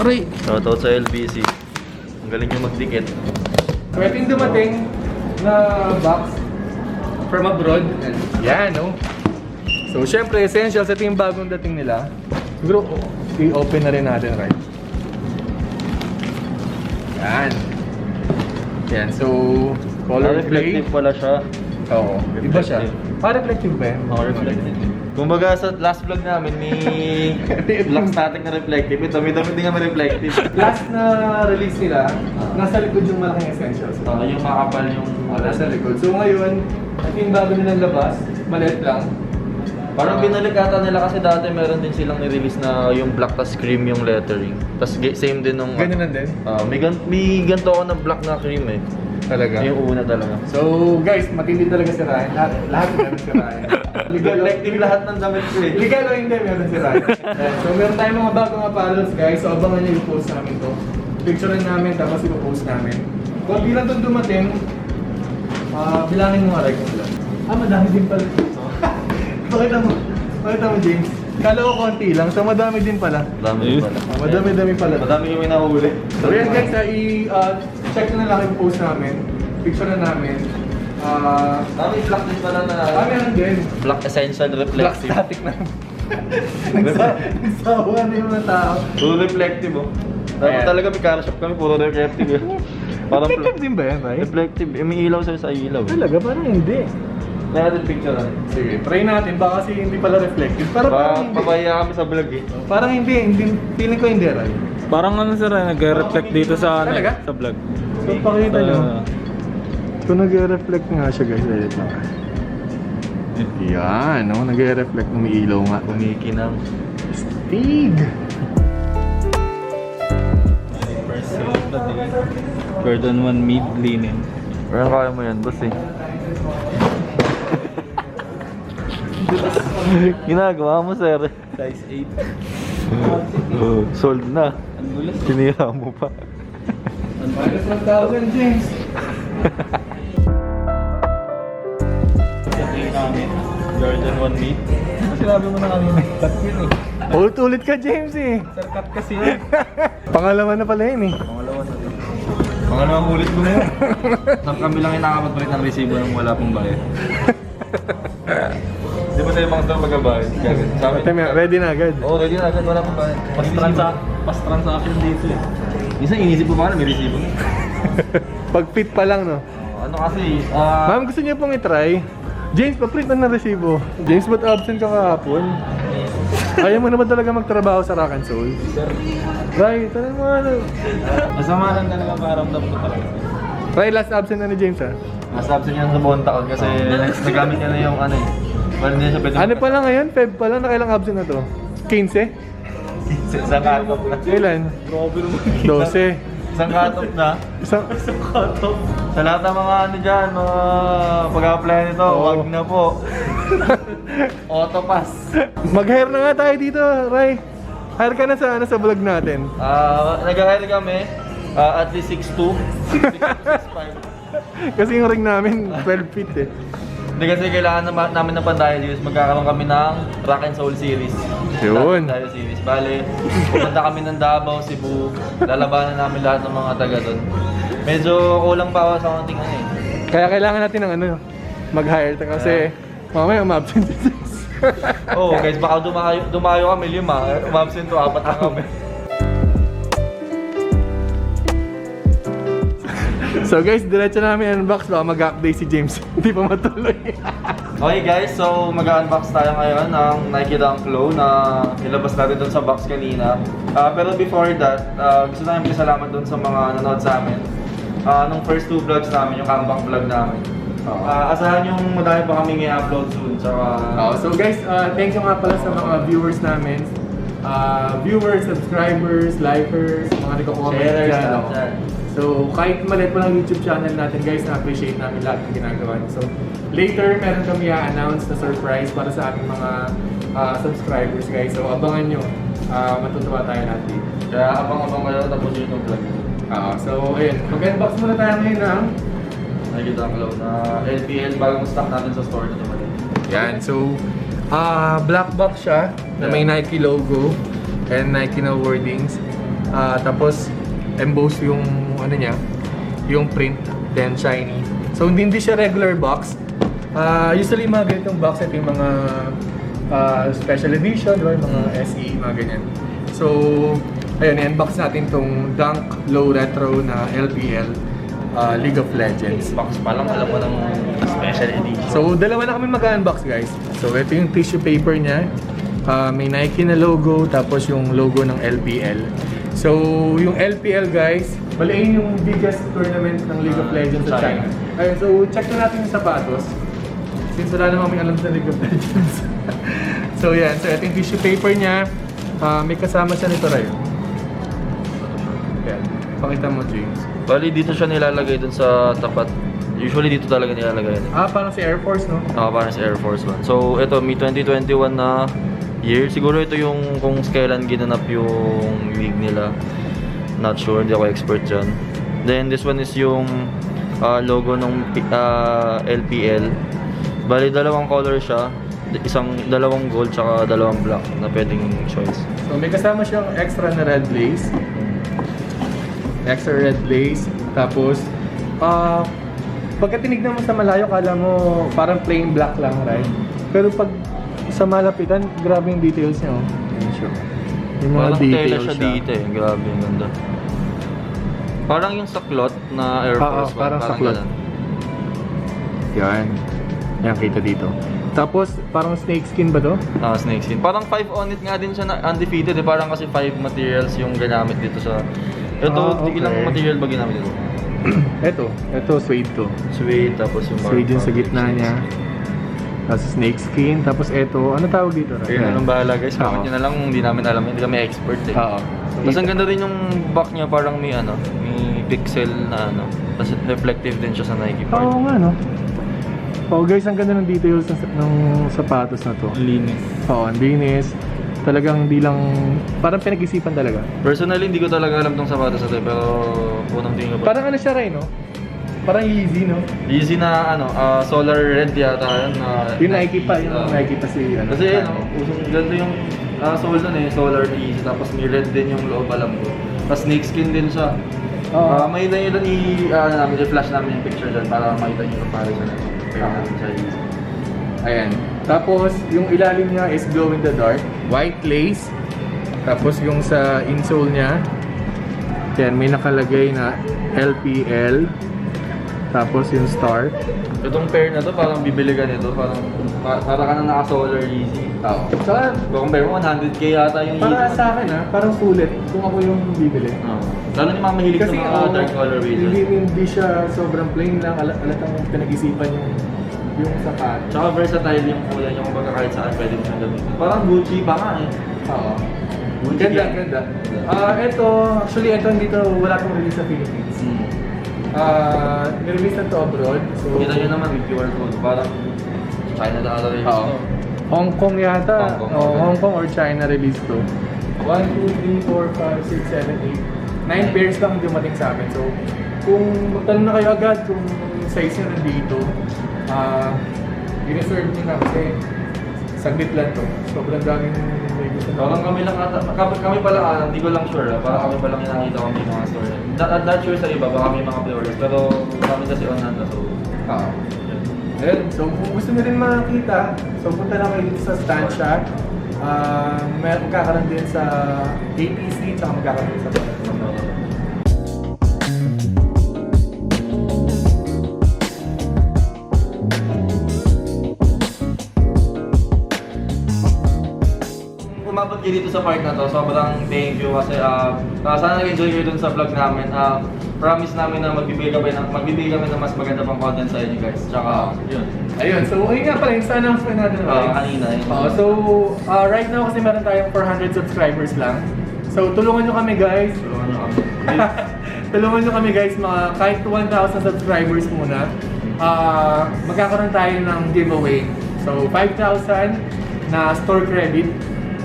Aray! Shoutout sa LBC. Ang galing yung magdikit. So ito yung dumating na box from abroad. Yan, no? So syempre, essentials. Ito yung bagong dating nila. Siguro, i-open na rin natin, right? Yan. Yan, so color play. Reflective pala siya. Oo, iba siya. Reflective ba yan? Reflective. Kumbaga sa last vlog namin, may black static na reflective. Ito, may damit din kami reflective. Last na release nila, nasa likod yung malaking essentials. Yung makapal yung... Nasa likod. So ngayon, ito yung bago nilang labas. Maliit lang. Parang binalik ata nila kasi dati meron din silang ni-release na yung black tas cream yung lettering. Tas same din nung... Ganyan lang din? May ganito ako na black na cream eh. Talaga? Yung una talaga. So guys, matindi talaga si Ryan. Lahat meron si Ryan. Reflective lahat ng damit ko eh. Legal o hindi, meron si Ryan. So meron tayong mga bagong apparels guys. So abangan nyo yung post namin to. Picturean namin tapos ipopost namin. Kung di lang itong dumating, bilangin mo nga like kung ilan. Madami din pala. Pakita mo James. Kala ko konti lang, so madami din pala. Madami pala. Madami pala. Madami yung inahuli. So yan guys, check na lang yung post namin. Picture na namin. Dami black din pala na... Meron din. Black essential Black reflective. static na. Nagsawa na yung mga tao. Puro reflective oh. Dapat Ayan. talaga may car shop kami, puro reflective eh. Parang Effective din ba yan, right? reflective. May ilaw sa ilaw. Talaga, parang hindi. Natin picture na. Sige, try natin. Baka kasi hindi pala reflective. Parang hindi. Papaya kami sa vlog eh. Parang hindi. Feeling ko hindi, right? Parang ano sir, nag-reflect dito sa ano, Talaga? sa vlog. So, pakita nyo. Kung nag-reflect nga siya guys, edit lang. Yan, no? Nag-reflect na may ilaw nga. Kumikinang. Stig! Cordon 1 mid linen. Pero kaya mo yan, boss eh. Ginagawa mo, sir. Size 8. Sold na. Sinira mo pa. Minus 1,000, James. Jordan 1 mid. Sinabi mo na kanina, cut yun eh. Ulit-ulit ka, James eh. Sir, cut kasi yun. Pangalawa na pala yun eh. Pangalawa na rin. Pangalawang ulit ko na yun. Nang kami lang yung nakakapagpalit ng resibo nang wala pong bayad. Di ba sa'yo mga ito magbabayad? Sa amin. Ready na agad. Oo, ready na agad. Wala pong bayad. Pas-transaction dito eh. Minsan inisip ko pa na may resibo. Pag fit pa lang, no? Ano kasi, Ma'am, gusto niyo pong itry? James, pa-print na ng resibo. James, ba't absent ka kahapon? Ayaw mo naman talaga magtrabaho sa Rock and Soul? Right, tanong mo ano. Masama lang talaga maramdam ko talaga. Right, last absent na ni James ha? mas absent yan sa buong taon kasi nagamit niya na yung ano eh. Well, hindi siya pwede. Ano pa lang ngayon? Feb pa lang, nakailang absent na to? 15? Isang cut-off na. Kailan? Grabe naman. 12. Isang cut-off na. Isang... Sa lahat ng mga ano dyan, mga pag-apply nito, Oo. wag na po. Auto pass. Mag-hire na nga tayo dito, Ray. Hire ka na sa vlog natin. Nag-hire kami, at least 6'2", 6'5". Kasi yung ring namin, 12 feet eh. Hindi kasi kailangan namin ng Pandayo News. Magkakaroon kami ng Rock and Soul series. Yun. Pandayo series. Bale, pumunta kami ng Davao, Cebu. Lalabanan namin lahat ng mga taga doon. Medyo kulang pa ako sa konting ano eh. Kaya kailangan natin ng ano, mag-hire kasi mamaya umabsent si James. Oh guys, baka dumayo kami 5. Umabsent to 4 na kami. So guys, diretso namin unbox. Baka mag-update si James. Hindi pa matuloy. Okay guys, so mag-unbox tayo ngayon ng Nike Dunk Low na nilabas natin doon sa box kanina. Pero before that, gusto namin pasalamat doon sa mga nanood sa amin. Nung first 2 vlogs namin, yung comeback vlog namin. Asahan yung madami pa kami i-upload soon. So guys, thank you nga pala sa mga viewers namin. Viewers, subscribers, likers, mga nagko-comment Sharers, dyan. lahat dyan. So kahit maliit mo lang YouTube channel natin guys, na-appreciate namin lahat ng ginagawa niyo. So later, meron kami i-announce na surprise para sa aming mga subscribers guys. So abangan nyo, matutuwa tayo lahat dito. Kaya abang-abang kayo tapos yun yung vlog. So ayun, mag-unbox muna tayo ngayon ng Nike Dunk Low na LPL bagong stock natin sa store na dumating. yan. So black box siya na may Nike logo and Nike na wordings. Tapos embossed yung ano niya, yung print, then shiny. So hindi siya regular box. Usually mga ganitong box, ito yung mga special edition, diba? Yung mga SE, mga ganyan. So, ayun, i-unbox natin tong Dunk Low Retro na LPL League of Legends. Box pa lang, alam mo ng special edition. So, dalawa na kami mag-unbox, guys. So, ito yung tissue paper niya. May Nike na logo, tapos yung logo ng LPL. So, yung LPL, guys, bali ayun yung biggest tournament ng League of Legends sa China. Ayun, so check na natin yung sapatos. Since wala naman may alam sa League of Legends. So, yan. So, ito yung tissue paper niya. May kasama siya nito, Ray. Yan. Pakita mo, James. Bali, dito siya nilalagay dun sa tapat. Usually dito talaga nilalagay. Parang si Air Force, no? Parang sa Air Force One. So, ito, may 2021 na year. Siguro ito yung kung kailan ginanap yung league nila. Not sure, hindi ako expert dyan. Then, this one is yung logo ng LPL. Bali, dalawang color siya. Dalawang gold tsaka dalawang black na pwedeng choice. So, may kasama siyang extra na red lace. Extra red lace. Tapos, pagka tinignan mo sa malayo, kala mo parang plain black lang, right? Pero pag sa malapitan, grabe yung details niya, oh. Sure. Yung mga Parang tela details siya dito eh. Grabe, yung ganda. Parang yung saklot na Air Force One. Parang saklot. ganun. Yan. Yan, kita dito. Tapos, parang snake skin ba to? Snake skin. Parang 5 on it nga din siya na undefeated eh. Parang kasi 5 materials yung ginamit dito sa... Ito, Okay. ilang material ba ginamit dito? Ito suede to. Suede, tapos yung Suede yung sa gitna niya. Tapos snake skin. Tapos ito, ano tawag dito? Kaya na lang bahala guys. Oo. Comment nyo na lang kung hindi namin alam. Hindi kami expert eh. Oo. Tapos ang ganda rin yung back niya. Parang may may pixel na Tapos reflective din siya sa Nike part. Oo nga, no? Oh guys, ang ganda ng details ng sapatos na to. Linis. Oo, ang linis. Talagang di lang, parang pinag-isipan talaga. Personally, hindi ko talaga alam tong sapatos na to. Pero unang tingin ko Parang ano siya rin, no? Parang Yeezy, no? Yeezy na solar red yata yun. Yung Nike pa, yung Nike pa si ano. Kasi usong ganda yung sole nun solar Yeezy. Tapos may red din yung loob, alam ko. Tapos snake skin din siya. Oo. May ilan i-flash namin yung picture dyan para makita nyo comparison na natin sa Yeezy. Ayan. Tapos, yung ilalim niya is glow in the dark. White lace. Tapos, yung sa insole niya, yan, may nakalagay na LPL. Tapos, yung star. Itong pair na to, parang bibili ka nito. Para ka na naka-solar Yeezy. Oo. Saka, Kung compare mo, 100k yata yung Yeezy. para sa akin parang sulit kung ako yung bibili. Lalo ni mga mahilig sa mga dark color hindi siya sobrang plain lang. Alatang pinag-isipan yung sapat. Tsaka versatile yung kulay niya, kumbaga kahit saan pwede mo siyang gamitin. Parang Gucci pa nga eh. Oo. Gucci Ganda, yan. ganda. Actually, ito dito wala akong release sa Philippines. Nirelease na to abroad. So, Kita nyo naman yung QR code, parang China na ata rin Oo. Hong Kong yata. Hong Kong, Oo, okay. Hong Kong or China release to. 1, 2, 3, 4, 5, 6, 7, 8. 9 pairs lang dumating sa amin. So, kung magtanong na kayo agad kung size nyo nandito, i-reserve nyo na kasi saglit lang to. Sobrang daming may gusto na. Parang kami lang ata, kami pala, hindi ko lang sure parang kami pa lang yung nakita ko may mga store. Not sure sa iba, baka may mga pre-orders, pero kami kasi on hand na, so... Ayun, so kung gusto nyo rin makakita, so punta lang kayo dito sa Stancia. Magkakaroon din sa APC, tsaka magkakaroon din sa Umabot kayo dito sa part na to, sobrang thank you kasi sana nag-enjoy kayo dun sa vlog namin. Promise namin na magbibigay kami ng mas maganda pang content sa inyo guys. Tsaka, yun. Ayun, so ayun nga pala yung sa announcement natin. Kanina. Yun. So, right now kasi meron tayong 400 subscribers lang. So, tulungan nyo kami guys. Tulungan nyo kami. Tulungan nyo kami guys, kahit 1,000 subscribers muna. Magkakaroon tayo ng giveaway. So, 5,000 na store credit.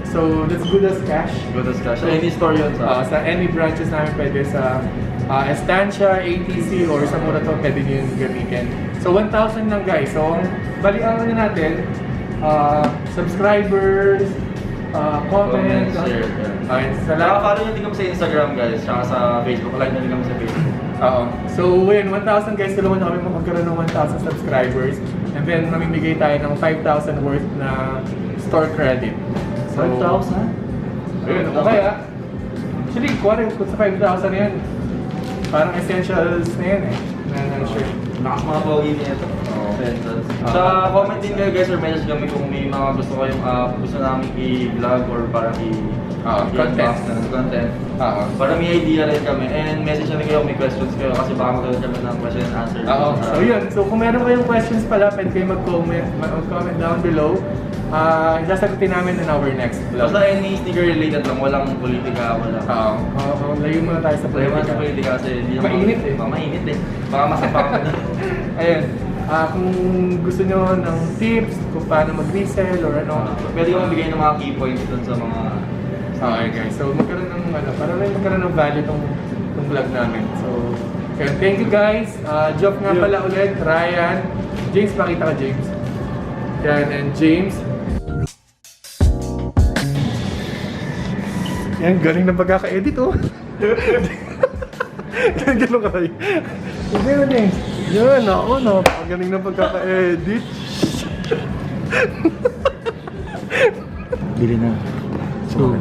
So, that's good as cash. Good as cash. Any store yun Sa any branches namin pwede sa Estancia, ATC, or sa Murato pwede nyo yung gamitin. So, 1,000 lang guys. So, balikan natin, subscribers, comment, share. Ayun, Saka salamat. follow nyo din kami sa Instagram guys, tsaka sa Facebook. Like na din kami sa Facebook. Oo. So, yun, 1,000 guys, tulungan na kami magkaroon ng 1,000 subscribers. And then, mamimigay tayo ng 5,000 worth na store credit. So, 5,000? Ayun, okay ah. Actually, kung sa 5,000 na yan, parang essentials na yan eh. Na shirt. Lakas mga pogi niya ito. Essentials. Sa comment din kayo guys or message kami kung may mga gusto kayong gusto namin i-vlog or parang content. Content. Para may idea rin kami. And message na rin kayo kung may questions kayo kasi baka magkaroon kami ng question and answer. So yun, so kung meron kayong questions pala, pwede kayo mag-comment down below. Isasagutin namin in our next vlog. Basta any sneaker related lang, walang politika, wala. Layo muna tayo sa Tayo man sa politika. politika kasi hindi naman- Mainit eh. Mainit eh. Baka masapak ka na. Ayun, kung gusto nyo ng tips kung paano mag-resell or ano. Pwede ko magbigay ng mga key points dun sa mga... Okay guys, so magkaroon ng para rin magkaroon ng value tong vlog namin. So, yun, thank you guys. Joke nga pala ulit, Ryan. James, pakita ka James. Yan, and James. Yan, galing ng pagkaka-edit oh. Ganun ka tayo. Hindi yun eh. Yan, ako no. Galing ng pagkaka-edit. Bili na. So,